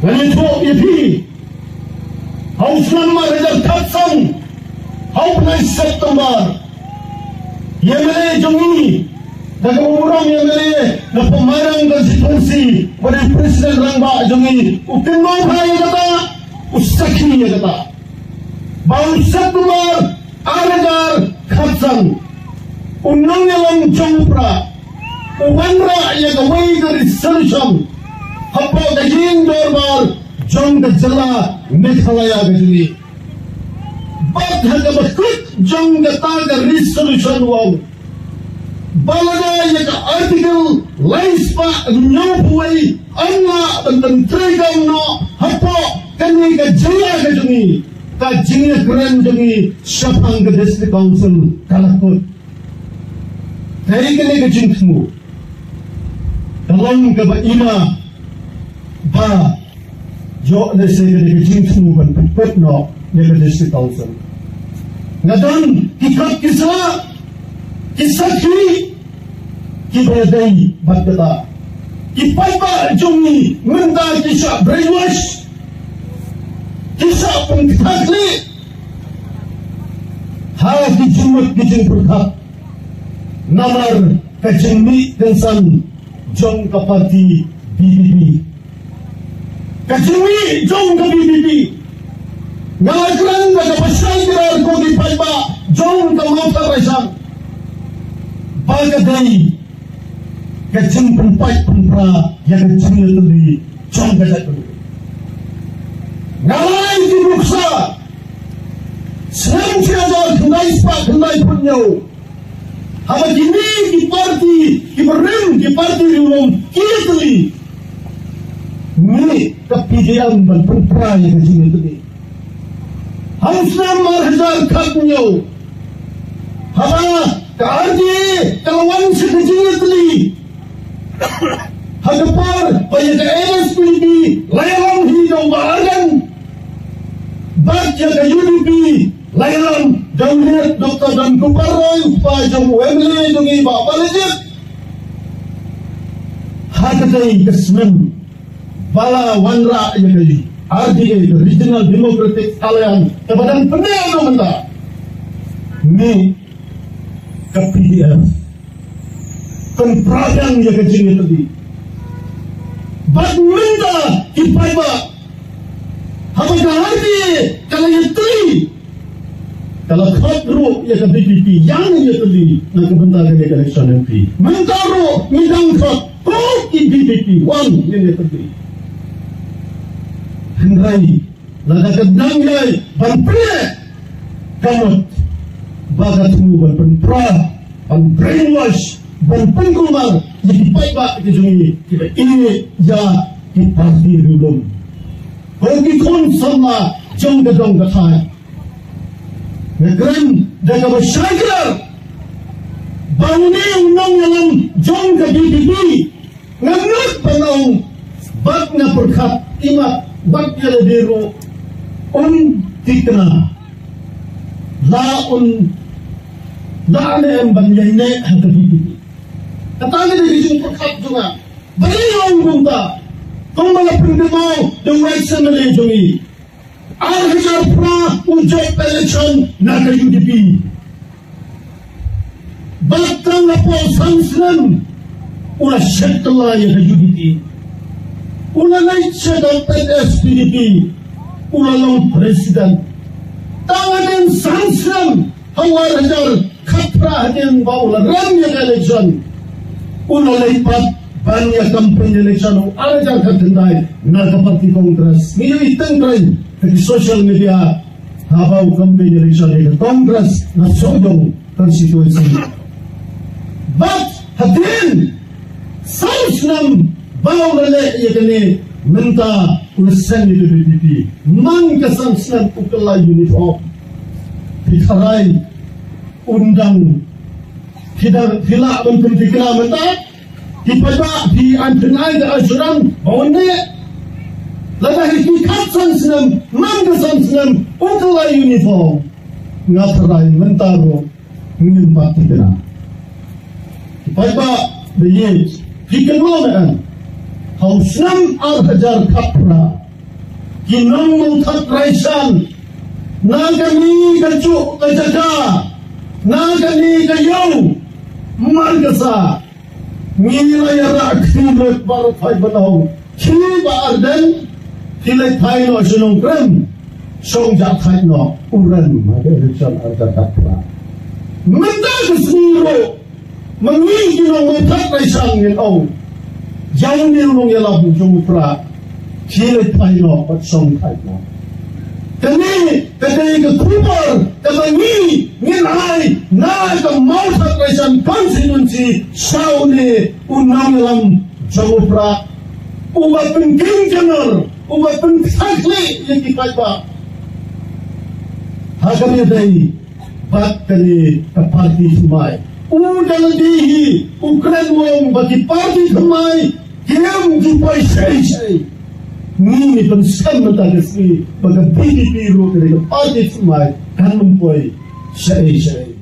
Ganito ipi. Hausnan mahal katsang. Haupnai September. Yemele jongi. Nagumurang yemele na pemarang konstitusi pada Presiden Rangba jongi. Utimau hai kata. Usaki kata. Bau September aragar katsang. Unang yalang jongpra. Uwanra ya gawai dari solution. Hapo gajin dorbar jong gajala Meghalaya gajuni. Bat haga bakut jong gataga resolution wow. Balaga ya ka article laispa nyobuai anna dan tregam no hapo kani gajala gajuni. Kajingnya keren jongi Syapang ke District Council Kalakut. Kaya kini kajing semua. Dalam kaba ima ba jo na saya kini kajing semua kan put no ya ke District Council. Ngadon kikat kisah ki kibadai batata. Kipai ba jongi menda kisah brainwash. Kisah pengkakli haa kijumut kijing perkak namar kajengmi kensan jong ka parti BBB kajengmi jong ka BBB ngalagran na kapasal kirar ko di paiba jong ka mauta raisang bagaday kajeng pempait pempra yang kajengnya tuli jong ka jatuh ngalai di buksa senang siapa kendai spa kendai punyau hama kini di parti di parti umum kiri ini kepidian dan perperaya ke sini tadi harusnya marhazal punyau hama keardi kelawan sekecil tadi hadapar banyak emas pilih layanan hidup bahagian baca ke UDP layanan jauhnya dokter dan kuparoy pa jauh Wembley jongi bapa lejek hadatai kesmen bala wanra yang dari RDA Regional Democratic Alliance kepada penel menta ni ke PDF penperayaan yang kecil tadi bad minta kipaiba Habis hari kalau yang teri, kalau khadru ya ke BBP yang ya teri nak kebentar ke election MP. Mentaro midang khad kau di BBP one yang ya teri. Henry lada kedang lay banpre kamut bagat mu banpra ban brainwash ban pengkumar jadi baik bak kejungi ini ya di parti dulu. Bagi kon sama jong gedong gatai. Negeri jaga bersyakir. Bangunnya undang dalam jong ke BBB. Nganut penong bak na perkat imat bak jala biru tikna. La ne banjane hangga BBB. Katanya dari jong perkat juga. Bagi orang bunta. Kung mga pendemo ng Western Malaysian Al-Hajar pra ujok election na ka UDP batang na po sangslan ula syakla ya ka UDP ula naik siya daw PDP ula lang president tawagan sangslan hawar hajar katra hadin baula ram ya election ula lipat banyak kampanye election ada yang kendai nak parti kongres ini itang tren di social media habau kampanye election di kongres nak sodong konstitusi but hadin sausnam bau lele yakni minta urusan itu BBP man kesangsnan ukala uniform dikarai undang tidak untuk dikira minta di pada di antenai ke asyurang bawanya lada hikikat sansenam mangga sansenam ukala uniform ngatarai mentaro ngimba tikena di pada the years hikenoloan hausnam Al-Hajar kapra ginong mutat raisan nagani kacu kajaga nagani kayaw margasa ngila yara khilet bar thai banau khiba arden khilai thai no sunong krem song ja thai no uran made richal arda tapra menda kusiro mangi ginong mutat raisan ngin au jauh ni ulung yala bujung pra khilai thai no pat song thai no kami ke kubar kami nginai na ke mausa kresan konstitusi sauni unang lam jawabra umat penting jenar umat pentakli yang dikaiba hakami dai bat kali ke parti semai udal dihi ukran wong bagi parti semai kiam jupai sei ni pensam tagasni baga PDP ro kare party semai kan mempuai sei